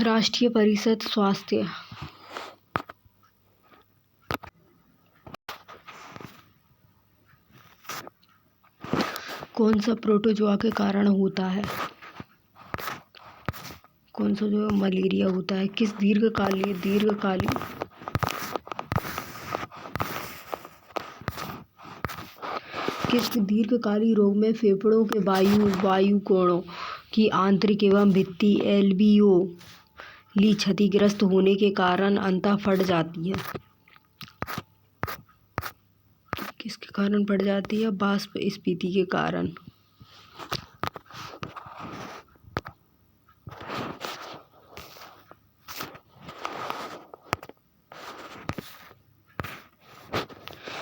राष्ट्रीय परिषद स्वास्थ्य कौन सा प्रोटोजोआ के कारण होता है? कौन सा जो मलेरिया होता है? किस दीर्घकालीन रोग में फेफड़ों के वायुकोणों की आंतरिक एवं भित्ति एल्वियोली क्षतिग्रस्त होने के कारण अंतः फट जाती है? किसके कारण फट जाती है? वाष्पस्फीति के कारण।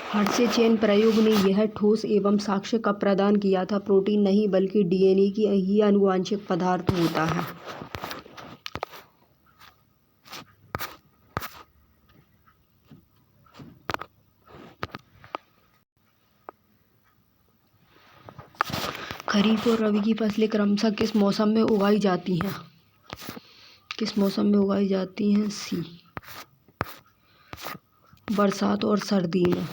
हर्शे चेन प्रयोग ने यह ठोस एवं साक्ष्य कब प्रदान किया था? प्रोटीन नहीं बल्कि डीएनए की ही आनुवांशिक पदार्थ होता है। खरीफ और रबी की फसलें क्रमशः किस मौसम में उगाई जाती हैं? किस मौसम में उगाई जाती हैं? सी, बरसात और सर्दी में।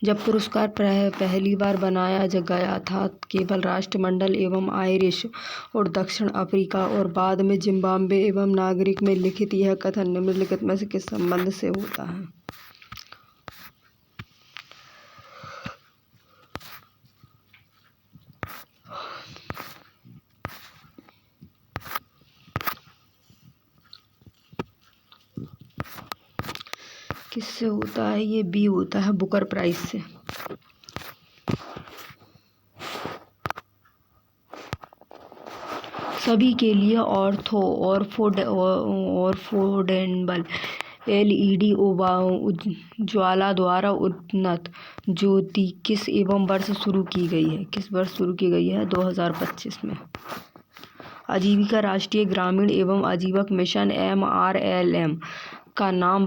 जब पुरस्कार पहली बार बनाया गया था, केवल राष्ट्रमंडल एवं आयरिश और दक्षिण अफ्रीका और बाद में जिम्बाब्वे एवं नागरिक में लिखित। यह कथन निम्नलिखित में से किस संबंध से होता है? किससे होता है? ये बी होता है, बुकर प्राइज से। सभी के लिए ऑर्थोडेंबल एलईडी ज्वाला द्वारा उन्नत ज्योति किस एवं वर्ष शुरू की गई है? किस वर्ष शुरू की गई है? 2025 में। आजीविका राष्ट्रीय ग्रामीण एवं आजीविका मिशन MRLM का नाम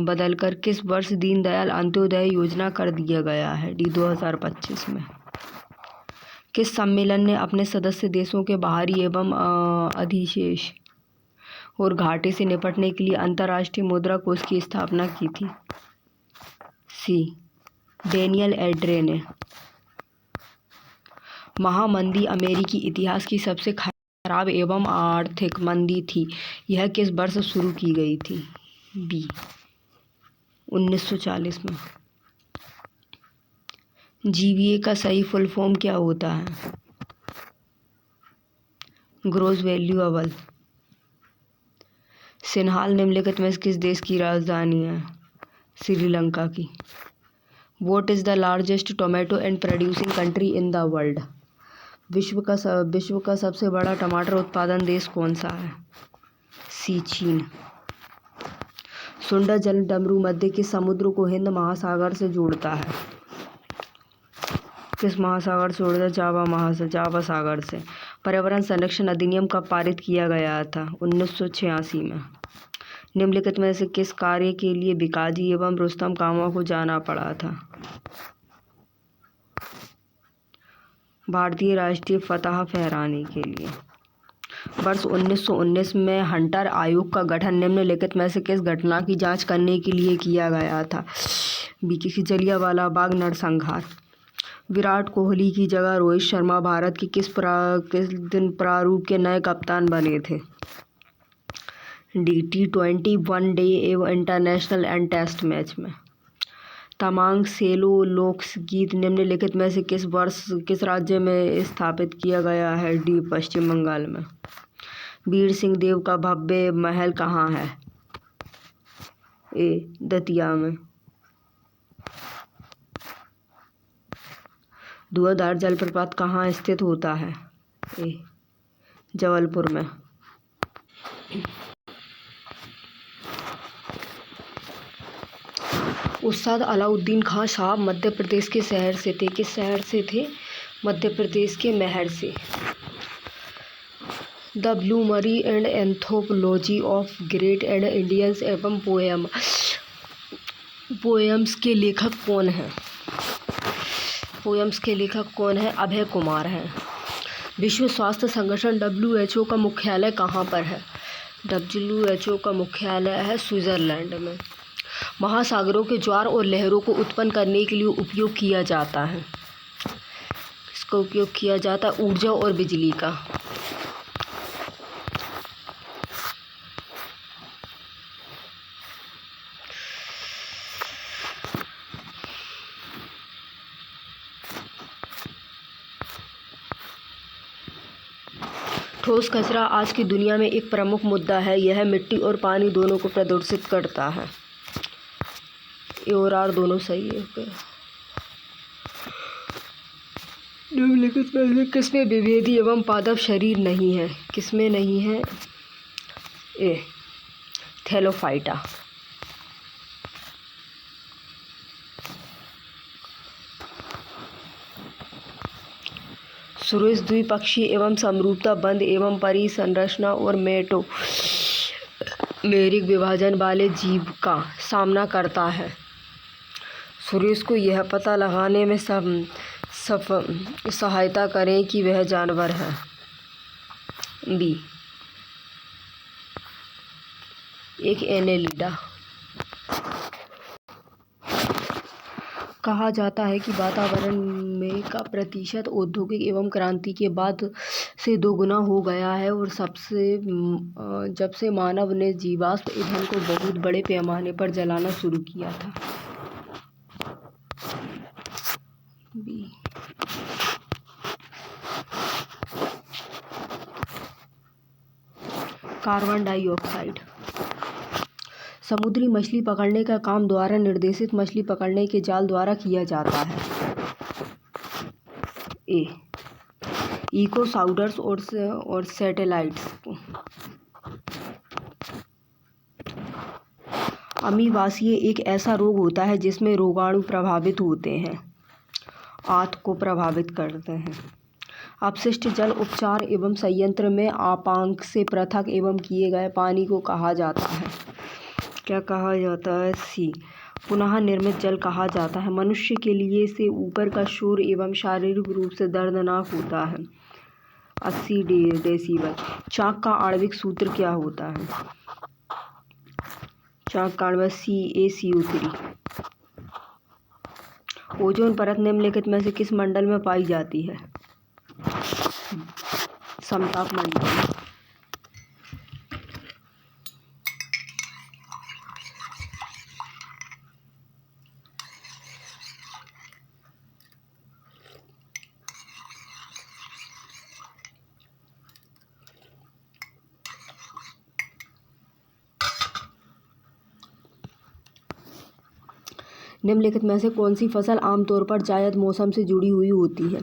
बदलकर किस वर्ष दीनदयाल अंत्योदय योजना कर दिया गया है? 2025 में। किस सम्मेलन ने अपने सदस्य देशों के बाहरी एवं अधिशेष और घाटे से निपटने के लिए अंतर्राष्ट्रीय मुद्रा कोष की स्थापना की थी? सी, डेनियल एड्रे ने। महामंदी अमेरिकी इतिहास की सबसे खराब एवं आर्थिक मंदी थी। यह किस वर्ष शुरू की गई थी? बी, 1940 में। जीवीए का सही फुल फॉर्म क्या होता है? Gross valuable. सिन्हाल निम्नलिखित में किस देश की राजधानी है? श्रीलंका की। What is the largest tomato and producing country in the world? विश्व का सबसे बड़ा टमाटर उत्पादन देश कौन सा है? सी, चीन। सुंडा जल डमरू मध्य किस समुद्र को हिंद महासागर से जोड़ता है? किस महासागर से जोड़ता है? जावा सागर से। पर्यावरण संरक्षण अधिनियम कब पारित किया गया था? 1986 में। निम्नलिखित में से किस कार्य के लिए बिकाजी एवं रुस्तम कामा को जाना पड़ा था? भारतीय राष्ट्रीय फतह फहराने के लिए। वर्ष 1919 में हंटर आयोग का गठन निम्नलिखित में से किस घटना की जांच करने के लिए किया गया था? बीके जलियांवाला बाग नरसंहार। विराट कोहली की जगह रोहित शर्मा भारत की किस दिन प्रारूप के नए कप्तान बने थे? T20 वनडे एवं इंटरनेशनल एंड टेस्ट मैच में। तमांग सेलो लोकगीत निम्नलिखित में से किस राज्य में स्थापित किया गया है? डी, पश्चिम बंगाल में। वीर सिंह देव का भव्य महल कहाँ है? ए, दतिया में। धुआंधार जलप्रपात कहाँ स्थित होता है? ए, जबलपुर में। उस्ताद अलाउद्दीन खान साहब मध्य प्रदेश के शहर से थे। किस शहर से थे? मध्य प्रदेश के महर से। The bloomery and anthology of great and Indians एवं पोएम्स के लेखक कौन हैं? पोयम्स के लेखक कौन है? अभय कुमार हैं। विश्व स्वास्थ्य संगठन WHO का मुख्यालय कहाँ पर है? WHO का मुख्यालय है स्विट्जरलैंड में। महासागरों के ज्वार और लहरों को उत्पन्न करने के लिए उपयोग किया जाता है। इसका उपयोग किया जाता है ऊर्जा और बिजली का। ठोस कचरा आज की दुनिया में एक प्रमुख मुद्दा है। यह मिट्टी और पानी दोनों को प्रदूषित करता है। ए और आर दोनों सही है। निम्नलिखित में से किसमें विभेदी एवं पादप शरीर नहीं है? किसमें नहीं है? ए थैलोफाइटा। सुरेश द्विपक्षीय एवं समरूपता बंध एवं परिसंरचना और मेरिक विभाजन वाले जीव का सामना करता है। सुरेश को यह पता लगाने में सहायता करें कि वह जानवर है। बी एक एनेलिडा। कहा जाता है कि वातावरण में का प्रतिशत औद्योगिक एवं क्रांति के बाद से 2 गुना हो गया है और जब से मानव ने जीवाश्म ईंधन को बहुत बड़े पैमाने पर जलाना शुरू किया था। B carbon dioxide. समुद्री मछली पकड़ने का काम द्वारा निर्देशित मछली पकड़ने के जाल द्वारा किया जाता है। ए इको साउडर्स और सैटेलाइट्स। अमीबासिए एक ऐसा रोग होता है जिसमें रोगाणु प्रभावित होते हैं, आंत को प्रभावित करते हैं। अपशिष्ट जल उपचार एवं संयंत्र में आपांक से पृथक एवं किए गए पानी को कहा जाता है। क्या कहा जाता है? सी पुनः निर्मित जल कहा जाता है। मनुष्य के लिए से ऊपर का शोर एवं शारीरिक रूप से दर्दनाक होता है। 80 डेसिबल। चाक का आणविक सूत्र क्या होता है? चाक का आणविक CaCO3। ओजोन परत निम्नलिखित में से किस मंडल में पाई जाती है? समताप मंडल। निम्नलिखित में से कौन सी फसल आमतौर पर जायद मौसम से जुड़ी हुई होती है?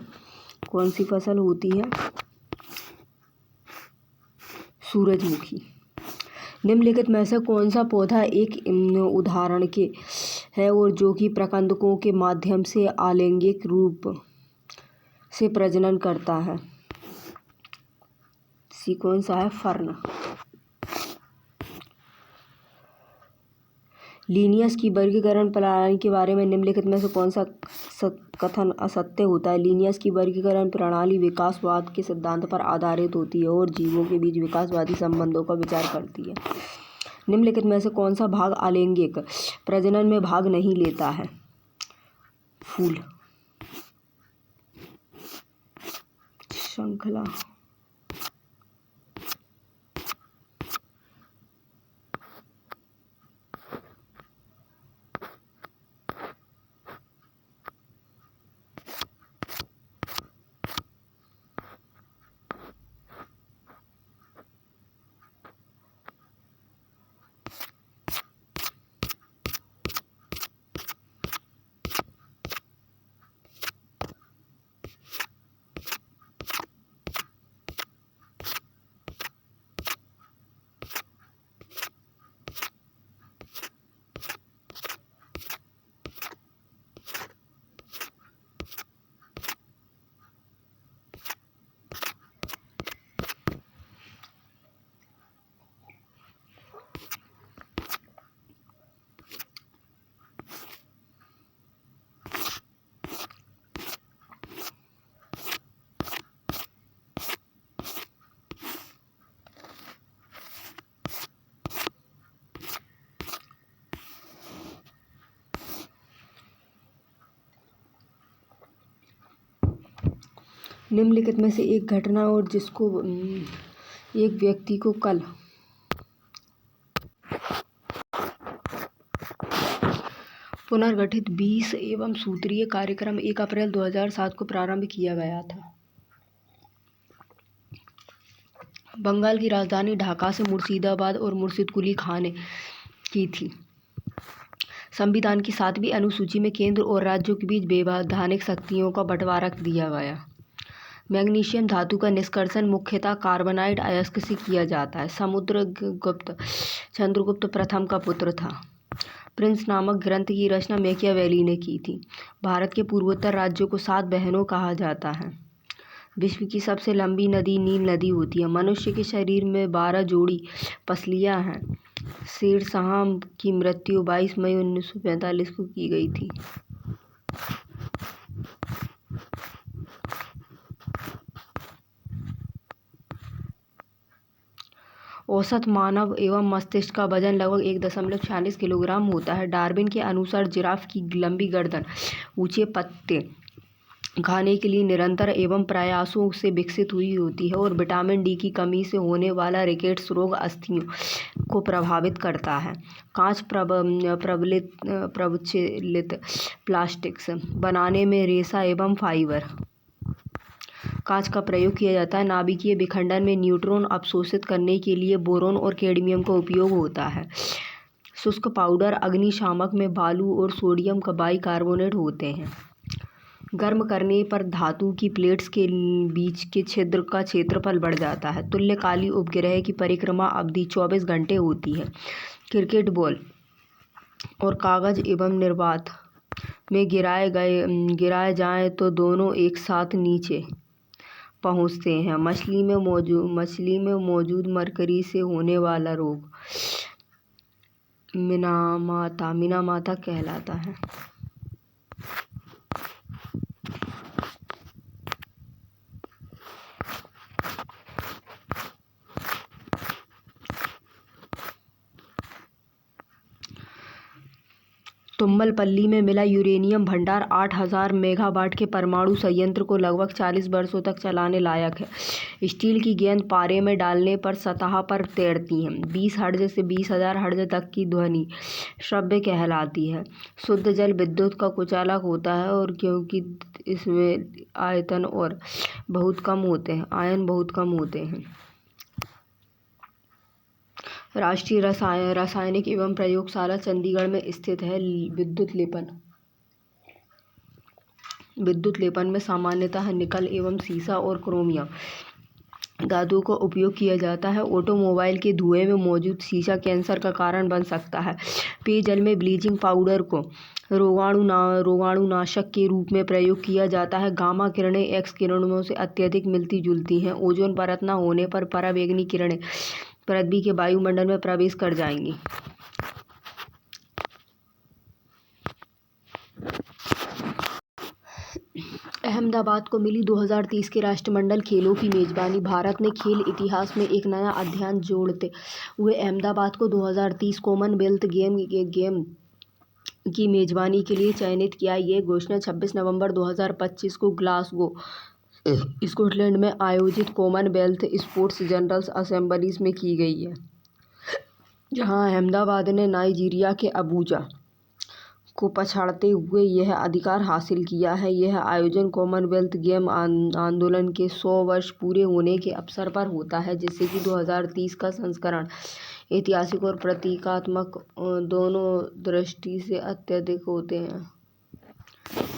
कौन सी फसल होती है? सूरजमुखी। निम्नलिखित में से कौन सा पौधा एक उदाहरण के है और जो कि प्रकंदकों के माध्यम से आलैंगिक रूप से प्रजनन करता है? सी कौन सा है? फर्न। लीनियस की वर्गीकरण प्रणाली के बारे में निम्नलिखित में से कौन सा कथन असत्य होता है? लीनियस की वर्गीकरण प्रणाली विकासवाद के सिद्धांत पर आधारित होती है और जीवों के बीच विकासवादी संबंधों का विचार करती है। निम्नलिखित में से कौन सा भाग आलैंगिक प्रजनन में भाग नहीं लेता है? फूल। श्रृंखला। निम्नलिखित में से एक घटना और जिसको एक व्यक्ति को कल पुनर्गठित 20 एवं सूत्रीय कार्यक्रम 1 अप्रैल 2007 को प्रारंभ किया गया था। बंगाल की राजधानी ढाका से मुर्शिदाबाद और मुर्शिद कुली खां ने की थी। संविधान की 7वीं अनुसूची में केंद्र और राज्यों के बीच वैधानिक शक्तियों का बंटवारा दिया गया। मैग्नीशियम धातु का निष्कर्षण मुख्यतः कार्बोनाइट अयस्क से किया जाता है। समुद्रगुप्त चंद्रगुप्त प्रथम का पुत्र था। प्रिंस नामक ग्रंथ की रचना मैकियावेली ने की थी। भारत के पूर्वोत्तर राज्यों को 7 बहनों कहा जाता है। विश्व की सबसे लंबी नदी नील नदी होती है। मनुष्य के शरीर में 12 जोड़ी पसलियां हैं। शेरशाह की मृत्यु 22 मई 1945 को की गई थी। औसत मानव एवं मस्तिष्क का वजन लगभग 1.46 किलोग्राम होता है। डार्विन के अनुसार जिराफ की लंबी गर्दन ऊंचे पत्ते खाने के लिए निरंतर एवं प्रयासों से विकसित हुई होती है और विटामिन डी की कमी से होने वाला रिकेट्स रोग अस्थियों को प्रभावित करता है। कांच प्रवचिलित प्लास्टिक्स बनाने में रेशा एवं फाइबर कांच का प्रयोग किया जाता है। नाभिकीय विखंडन में न्यूट्रॉन अवशोषित करने के लिए बोरोन और कैडमियम का उपयोग होता है। शुष्क पाउडर अग्निशामक में बालू और सोडियम का बाइकार्बोनेट होते हैं। गर्म करने पर धातु की प्लेट्स के बीच के छिद्र का क्षेत्रफल बढ़ जाता है। तुल्यकालिक उपग्रह की परिक्रमा अवधि 24 घंटे होती है। क्रिकेट बॉल और कागज एवं निर्वात में गिराए जाएं तो दोनों एक साथ नीचे पहुंचते हैं। मछली में मौजूद मरकरी से होने वाला रोग मिनामाता कहलाता है। तुम्बलपल्ली में मिला यूरेनियम भंडार 8000 मेगावाट के परमाणु संयंत्र को लगभग 40 वर्षों तक चलाने लायक है। स्टील की गेंद पारे में डालने पर सतह पर तैरती है। 20 हर्ट्ज से 20,000 हर्ट्ज तक की ध्वनि श्रव्य कहलाती है। शुद्ध जल विद्युत का कुचालक होता है और क्योंकि इसमें आयन बहुत कम होते हैं। राष्ट्रीय रासायनिक एवं प्रयोगशाला चंडीगढ़ में स्थित है। विद्युत लेपन में सामान्यतः निकल एवं सीसा और क्रोमियम धातु का उपयोग किया जाता है। ऑटोमोबाइल के धुएं में मौजूद सीसा कैंसर का कारण बन सकता है। पेयजल में ब्लीचिंग पाउडर को रोगाणुनाशक के रूप में प्रयोग किया जाता है। गामा किरणें एक्स किरणों से अत्यधिक मिलती जुलती हैं। ओजोन परत न होने पर पराबैंगनी किरणें पृथ्वी के वायुमंडल में प्रवेश कर जाएंगी। अहमदाबाद को मिली 2030 के राष्ट्रमंडल खेलों की मेजबानी। भारत ने खेल इतिहास में एक नया अध्याय जोड़ते हुए अहमदाबाद को 2030 कॉमनवेल्थ गेम की मेजबानी के लिए चयनित किया। ये घोषणा 26 नवंबर 2025 को ग्लासगो स्कॉटलैंड में आयोजित कॉमनवेल्थ स्पोर्ट्स जनरल असेंबलीज में की गई है, जहां अहमदाबाद ने नाइजीरिया के अबूजा को पछाड़ते हुए यह अधिकार हासिल किया है। यह आयोजन कॉमनवेल्थ गेम आंदोलन के 100 वर्ष पूरे होने के अवसर पर होता है, जिससे कि 2030 का संस्करण ऐतिहासिक और प्रतीकात्मक दोनों दृष्टि से अत्यधिक होते हैं।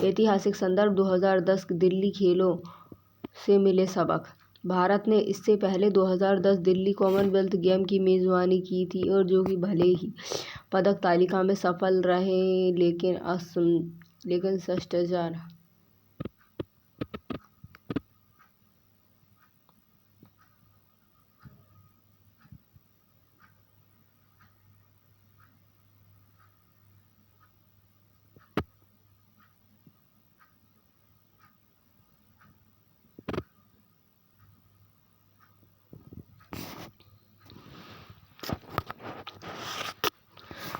ऐतिहासिक संदर्भ 2010 दिल्ली खेलों से मिले सबक। भारत ने इससे पहले 2010 दिल्ली कॉमनवेल्थ गेम की मेजबानी की थी और जो कि भले ही पदक तालिका में सफल रहे, लेकिन शिष्टाचार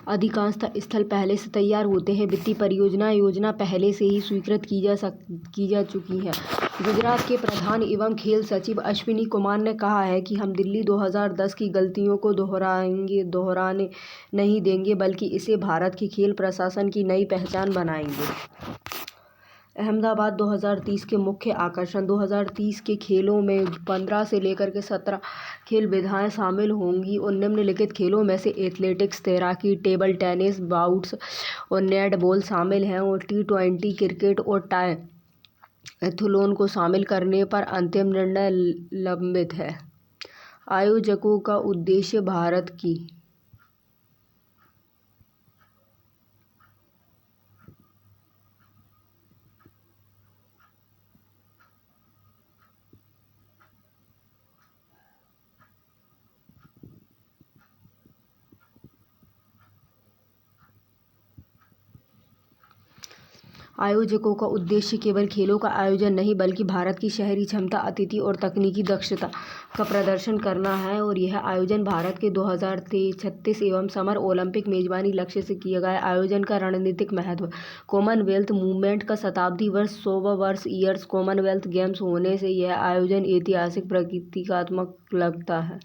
अधिकांशतः स्थल पहले से तैयार होते हैं। वित्तीय परियोजना योजना पहले से ही स्वीकृत की जा चुकी है गुजरात के प्रधान एवं खेल सचिव अश्विनी कुमार ने कहा है कि हम दिल्ली 2010 की गलतियों को दोहराने नहीं देंगे, बल्कि इसे भारत के खेल प्रशासन की नई पहचान बनाएंगे। अहमदाबाद 2030 के मुख्य आकर्षण 2030 के खेलों में 15 से लेकर के 17 खेल विधाएं शामिल होंगी और निम्नलिखित खेलों में से एथलेटिक्स, तैराकी, टेबल टेनिस, बाउट्स और नेटबॉल शामिल हैं और T20 क्रिकेट और ट्रायथलॉन को शामिल करने पर अंतिम निर्णय लंबित है। आयोजकों का उद्देश्य भारत की आयोजकों का उद्देश्य केवल खेलों का आयोजन नहीं, बल्कि भारत की शहरी क्षमता, अतिथि और तकनीकी दक्षता का प्रदर्शन करना है और यह आयोजन भारत के 2036 एवं समर ओलंपिक मेजबानी लक्ष्य से किया गया आयोजन का रणनीतिक महत्व। कॉमनवेल्थ मूवमेंट का शताब्दी वर्ष 100वां वर्ष ईयर्स कॉमनवेल्थ गेम्स होने से यह आयोजन ऐतिहासिक प्रतीकात्मक लगता है।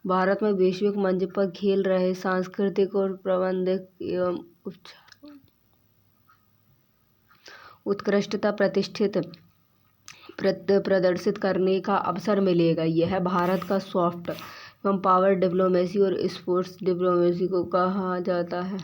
भारत में वैश्विक मंच पर खेल रहे सांस्कृतिक और प्रबंधिक एवं उत्कृष्टता प्रतिष्ठित प्रदर्शित करने का अवसर मिलेगा। यह भारत का सॉफ्ट एवं पावर डिप्लोमेसी और स्पोर्ट्स डिप्लोमेसी को कहा जाता है।